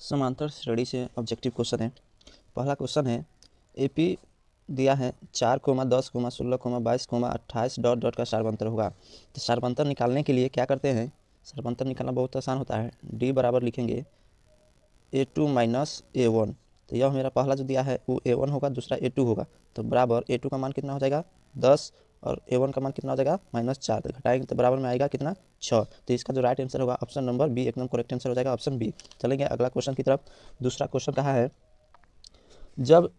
समांतर श्रेणी से ऑब्जेक्टिव क्वेश्चन है। पहला क्वेश्चन है एपी दिया है 4, 10, 16, 22, 28 डॉट डॉट का सार्वंतर होगा। तो सार्वंतर निकालने के लिए क्या करते हैं, सार्वंतर निकालना बहुत आसान होता है। डी बराबर लिखेंगे A2 माइनस A1। तो यह मेरा पहला जो दिया है वो A1 होगा, दूसरा A2 होगा। तो बराबर A2 का मान कितना हो जाएगा 10 और A1 का मान कितना हो जाएगा -4। तो घटाएंगे तो बराबर में आएगा कितना 6। तो इसका जो राइट आंसर होगा ऑप्शन नंबर बी एकदम करेक्ट आंसर हो जाएगा, ऑप्शन बी। चलेंगे अगला क्वेश्चन की तरफ। दूसरा क्वेश्चन कहा है जब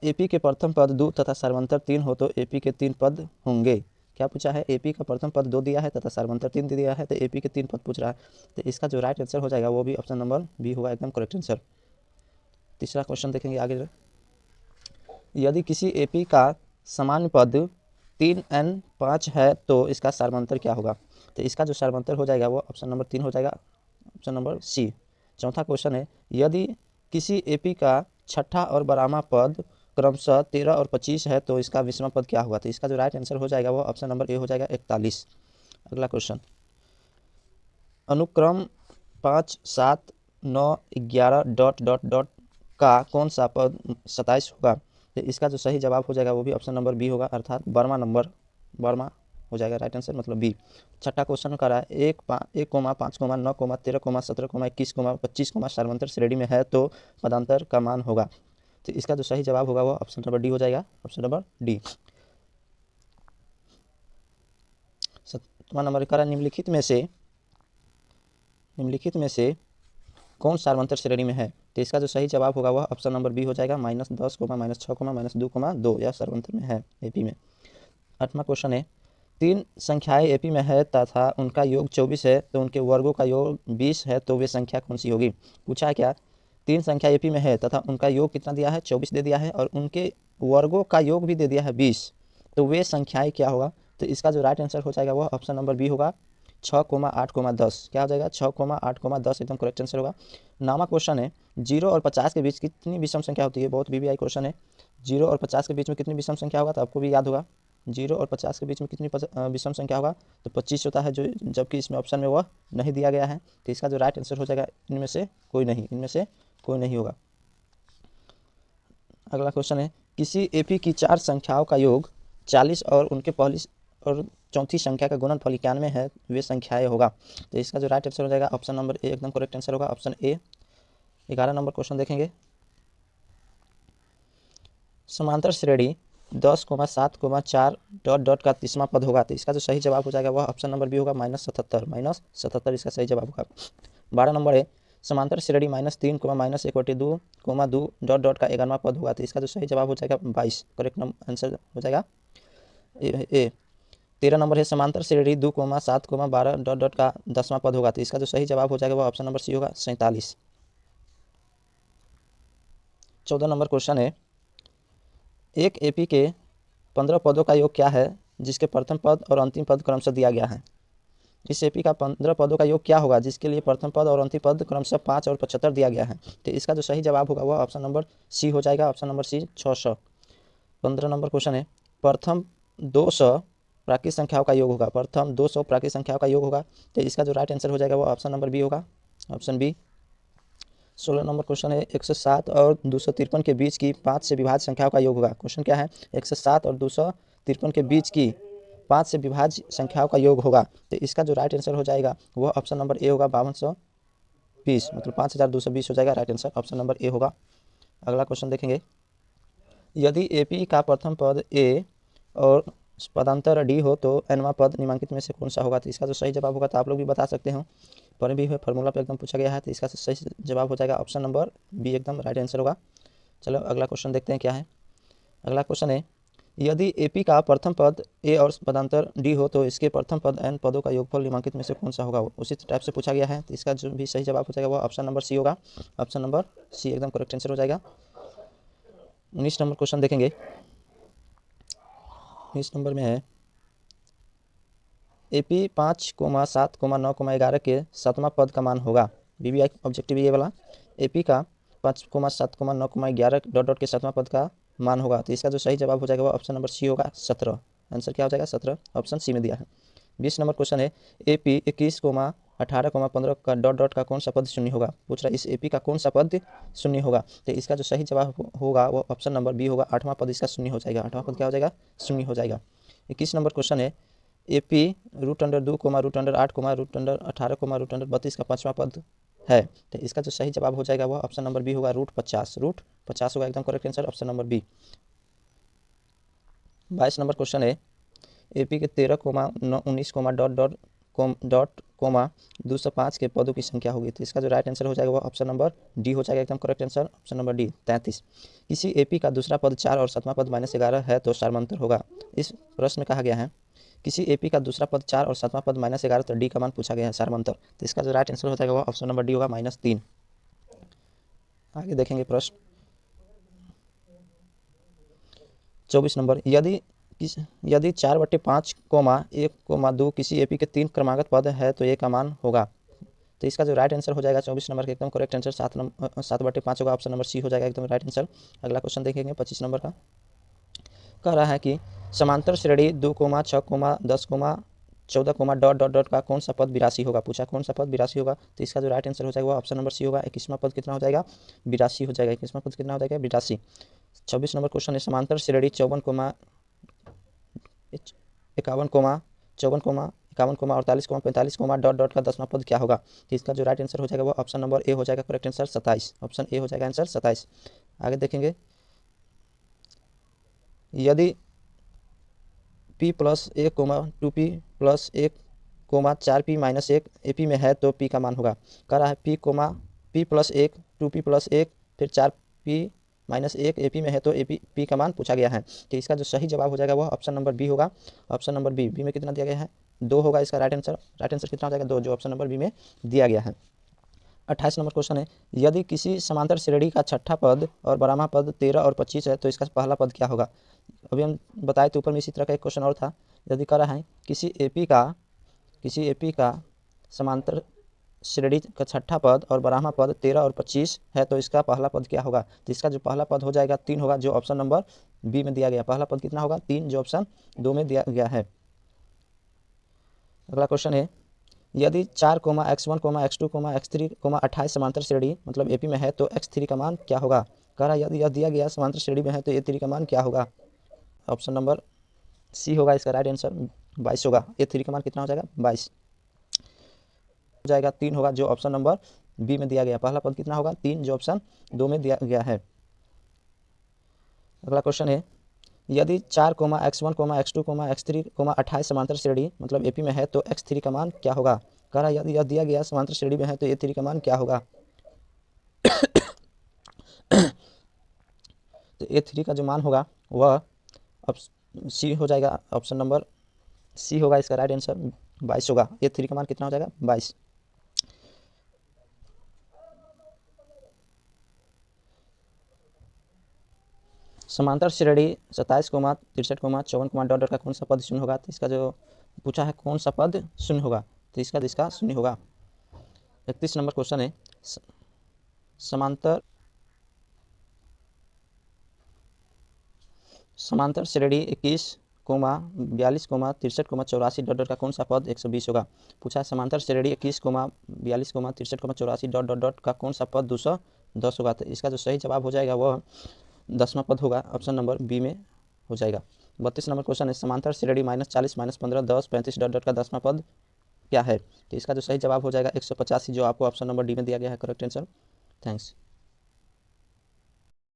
एपी के प्रथम पद 2 तथा सार्वंतर 3 हो तो एपी के 3 पद होंगे। क्या पूछा है, एपी का प्रथम पद 2 दिया है तथा सार्वंतर 3 दिया है, तो एपी के 3 पद पूछ रहा है। तो इसका जो राइट आंसर हो जाएगा वो भी ऑप्शन नंबर बी होगा एकदम करेक्ट आंसर। तीसरा क्वेश्चन देखेंगे आगे। यदि किसी एपी का सामान्य पद 3n5 है तो इसका सार्वंतर क्या होगा। तो इसका जो सार्वंतर हो जाएगा वो ऑप्शन नंबर 3 हो जाएगा, ऑप्शन नंबर सी। चौथा क्वेश्चन है यदि किसी एपी का छठा और बारहवां पद क्रमशः 13 और 25 है तो इसका 20वां पद क्या होगा। तो इसका जो राइट आंसर हो जाएगा वो ऑप्शन नंबर ए हो जाएगा 41। अगला क्वेश्चन, अनुक्रम 5, 7, 9, 11 डॉट डॉट डॉट का कौन सा पद 27 होगा। तो इसका जो सही जवाब हो जाएगा वो भी ऑप्शन नंबर बी होगा, अर्थात 12वां हो जाएगा राइट आंसर, मतलब बी। छठा क्वेश्चन करा है 1, 5, 9, 13, 17, 21, 25 सार्वंतर श्रेणी में है तो पदांतर का मान होगा। तो इसका जो सही जवाब होगा वो ऑप्शन नंबर डी हो जाएगा, ऑप्शन नंबर डी। 7वां नंबर करा निम्नलिखित में से कौन सार्वंतर श्रेणी में है। तो इसका जो सही जवाब होगा वह ऑप्शन नंबर बी हो जाएगा, -10, -6, -2, यह सार्वंतर में है एपी में। 8वां क्वेश्चन है 3 संख्याएं एपी में है तथा उनका योग 24 है तो उनके वर्गों का योग 20 है तो वे संख्या कौन सी होगी। पूछा है क्या, 3 संख्या एपी में है तथा उनका योग कितना दिया है 24 दे दिया है और उनके वर्गों का योग भी दे दिया है 20, तो वे संख्याएं क्या होगा। तो इसका जो राइट आंसर हो जाएगा वह ऑप्शन नंबर बी होगा, 6, 8, 10। क्या हो जाएगा 6, 8, 10 एकदम करेक्ट आंसर होगा। 9वां क्वेश्चन है 0 और 50 के बीच कितनी विषम संख्या होती है। बहुत वीवीआई क्वेश्चन है। 0 और 50 के बीच में कितनी विषम संख्या होगा, तो आपको भी याद होगा 0 और 50 के बीच में कितनी विषम संख्या होगा, तो 25 होता है, जो जबकि इसमें ऑप्शन में वह नहीं दिया गया है। तो इसका जो राइट आंसर हो जाएगा इनमें से कोई नहीं होगा। अगला क्वेश्चन है किसी एपी की 4 संख्याओं का योग 40 और उनके पहली और चौथी संख्या का गुणनफल 91 है, वे संख्याएं होगा। तो इसका जो राइट आंसर हो जाएगा ऑप्शन नंबर ए एकदम करेक्ट आंसर होगा, ऑप्शन ए। 11 नंबर क्वेश्चन देखेंगे, समांतर श्रेणी 10, 7, 4 डॉट डॉट का 30वां पद होगा। तो इसका जो सही जवाब हो जाएगा वह ऑप्शन नंबर बी होगा, -77 इसका सही जवाब होगा। 12 नंबर है समांतर श्रेणी -3, -1/2, 2 डॉट डॉट का 11वां पद होगा। तो इसका जो सही जवाब हो जाएगा 22 करेक्ट आंसर हो जाएगा ए। 13 नंबर है समांतर श्रेणी 2, 7, 12 डॉट डॉट का 10वां पद होगा। तो इसका जो सही जवाब हो जाएगा वह ऑप्शन नंबर सी होगा, 47। 14 नंबर क्वेश्चन है एक एपी के 15 पदों का योग क्या है जिसके प्रथम पद और अंतिम पद क्रमशः दिया गया है। इस एपी का 15 पदों का योग क्या होगा जिसके लिए प्रथम पद और अंतिम पद क्रमशः 5 और 75 दिया गया है। तो इसका जो सही जवाब होगा वह ऑप्शन नंबर सी हो जाएगा, option number C 600। 15 number question है प्रथम 200 प्राकृत संख्याओं का योग होगा, प्रथम 200 प्राकृत संख्याओं का योग होगा। तो इसका जो राइट आंसर हो जाएगा वो ऑप्शन नंबर बी होगा, ऑप्शन बी। 16 नंबर क्वेश्चन है 107 और 253 के बीच की 5 से विभाज्य संख्याओं का योग होगा। क्वेश्चन क्या है, 107 और 253 के बीच की 5 से विभाज्य संख्याओं का योग होगा। तो इसका जो राइट आंसर हो जाएगा वह ऑप्शन नंबर ए होगा, 5220, मतलब 5220 हो जाएगा right answer, option number A होगा। अगला क्वेश्चन देखेंगे, यदि एपी का प्रथम पद ए और पदांतर डी हो तो एनवा पद निम्नलिखित में से कौन सा होगा। तो इसका जो सही जवाब होगा तो आप लोग भी बता सकते हो, पर भी फार्मूला पे एकदम पूछा गया है। तो इसका सही जवाब हो जाएगा ऑप्शन नंबर बी एकदम राइट आंसर होगा। चलो अगला क्वेश्चन देखते हैं क्या है। अगला क्वेश्चन है यदि एपी का प्रथम पद ए और पदांतर डी हो तो इसके प्रथम पद एन पदों का योगफल निम्नलिखित में से कौन सा होगा। उसी टाइप से पूछा गया है। तो इसका जो भी सही जवाब हो जाएगा वो ऑप्शन नंबर सी होगा, ऑप्शन नंबर सी एकदम करेक्ट आंसर हो जाएगा। 19 नंबर क्वेश्चन देखेंगे, 19 नंबर में है एपी 5, 7, 9, 11 के 7वां पद का मान होगा। वीवीआई ऑब्जेक्टिव ये वाला, एपी का 5, 7, 9, 11 डॉट डॉट के 7वां पद का मान होगा। तो इसका जो सही जवाब हो जाएगा वो ऑप्शन नंबर सी होगा, 17। आंसर क्या हो जाएगा 17, ऑप्शन सी में दिया है। 20 नंबर क्वेश्चन है एपी 21, 18,15 का डॉट डॉट का कौन सा पद शून्य होगा। पूछ रहा है इस एपी का कौन सा पद शून्य होगा। तो इसका जो सही जवाब होगा वो ऑप्शन नंबर बी होगा, 8वां पद इसका शून्य हो जाएगा। 8वां पद क्या हो जाएगा, शून्य हो जाएगा। 21 नंबर क्वेश्चन है एपी √2, √8, √18, √32 का 5वां पद है। तो इसका जो सही जवाब हो जाएगा वो ऑप्शन नंबर बी होगा, √50 होगा एकदम correct answer, option number B. 22 number question है एपी के 13,19, डॉट कोमा 205 के पदों की संख्या होगी। तो इसका जो राइट आंसर हो जाएगा वो ऑप्शन नंबर डी हो जाएगा एकदम correct answer, option number D. 33 किसी एपी का दूसरा पद 4 और 7वां पद -11 है तो सार्वंतर होगा। इस प्रश्न में कहा गया है किसी एपी का दूसरा पद 4 और 7वां पद -11 तो डी का मान पूछा गया है सार्वंतर। तो इसका जो राइट आंसर हो जाएगा वो ऑप्शन नंबर डी होगा, -3। आगे देखेंगे प्रश्न 24 नंबर यदि 4/5, 1,2 किसी एपी के 3 क्रमागत पद है तो ए का मान होगा। तो इसका जो राइट आंसर हो जाएगा 24 नंबर का एकदम करेक्ट आंसर 7/5 होगा, ऑप्शन नंबर सी हो जाएगा एकदम राइट आंसर। अगला क्वेश्चन देखेंगे 25 नंबर का। कह रहा है कि समांतर श्रेणी 2, 6, 10, 14, डॉट डॉट डॉट का कौन सा पद 82 होगा। पूछा कौन सा पद 82 होगा। तो इसका जो राइट आंसर हो जाएगा वो ऑप्शन नंबर सी होगा। 21वां पद कितना हो जाएगा, 82 हो जाएगा। 21वां पद कितना हो जाएगा, 82। 26 नंबर क्वेश्चन है समांतर श्रेणी 54, 51, 54, 51, 48, 45, डॉट डॉट का 10वां पद क्या होगा। तो इसका जो राइट आंसर हो जाएगा वो ऑप्शन नंबर ए हो जाएगा करेक्ट आंसर 27, ऑप्शन ए हो जाएगा आंसर 27। आगे देखेंगे यदि p + 1, 2p + 1, 4p - 1 एपी में है तो p का मान होगा। कह रहा है p + 1, 2p + 1 फिर 4p - 1 एपी में है तो p का मान पूछा गया है। तो इसका जो सही जवाब हो जाएगा वो ऑप्शन नंबर बी होगा, ऑप्शन नंबर बी में कितना दिया गया है, 2 होगा इसका राइट आंसर कितना हो जाएगा, 2, जो ऑप्शन नंबर बी में दिया गया है। 28 नंबर क्वेश्चन है यदि किसी समांतर श्रेणी का छठा पद और 12वां पद 13 और 25 है तो इसका पहला पद क्या होगा। अभी हम बताए तो ऊपर में इसी तरह का एक क्वेश्चन और था। यदि कह रहा है किसी एपी का समांतर श्रेणी का छठा पद और 12वां पद 13 और 25 है तो इसका पहला पद क्या होगा। तो इसका जो पहला पद हो जाएगा 3 होगा, जो ऑप्शन नंबर बी में दिया गया। पहला पद कितना होगा, 3, जो ऑप्शन 2 में दिया गया है। अगला क्वेश्चन है यदि 4, x1, x2, x3, 28 समांतर श्रेणी मतलब एपी में है तो x3 का मान क्या होगा। कह रहा है यदि यह दिया गया समांतर श्रेणी में है तो a3 का मान क्या होगा। ऑप्शन नंबर सी होगा इसका राइट आंसर, 22 होगा। a3 का मान कितना हो जाएगा, 22 हो जाएगा। 3 होगा, जो ऑप्शन नंबर बी में दिया गया। पहला पद कितना होगा, 3, जो ऑप्शन 2 में दिया गया है। अगला क्वेश्चन है यदि 4, x1, x2, x3, 28 समांतर श्रेणी मतलब एपी में है तो x3 का मान क्या होगा। कह रहा है यदि यह दिया गया समांतर श्रेणी में है तो a3 का मान क्या होगा। तो a3 का जो मान होगा वह सी हो जाएगा, ऑप्शन नंबर सी होगा इसका राइट आंसर, 22 होगा। a3 का मान कितना हो जाएगा, 22। समांतर श्रेणी 27, 63, 54, डॉट डॉट का कौन सा पद शून्य होगा। तो इसका जो पूछा है कौन सा पद शून्य होगा, तो इसका शून्य होगा। 31 नंबर क्वेश्चन है समांतर श्रेणी 21, 42, 63, 84 डॉट डॉट का कौन सा पद 120 होगा। पूछा है समांतर श्रेणी 21, 42, 63, 84 डॉट डॉट डॉट का कौन सा पद 210 होगा। तो इसका जो सही जवाब हो जाएगा वह 10वां पद होगा, ऑप्शन नंबर बी में हो जाएगा। 32 नंबर क्वेश्चन है समांतर श्रेणी -40, -15, 10, 35 डॉट डॉट का 10वां पद क्या है। तो इसका जो सही जवाब हो जाएगा 185, जो आपको ऑप्शन नंबर डी में दिया गया है करेक्ट आंसर। थैंक्स।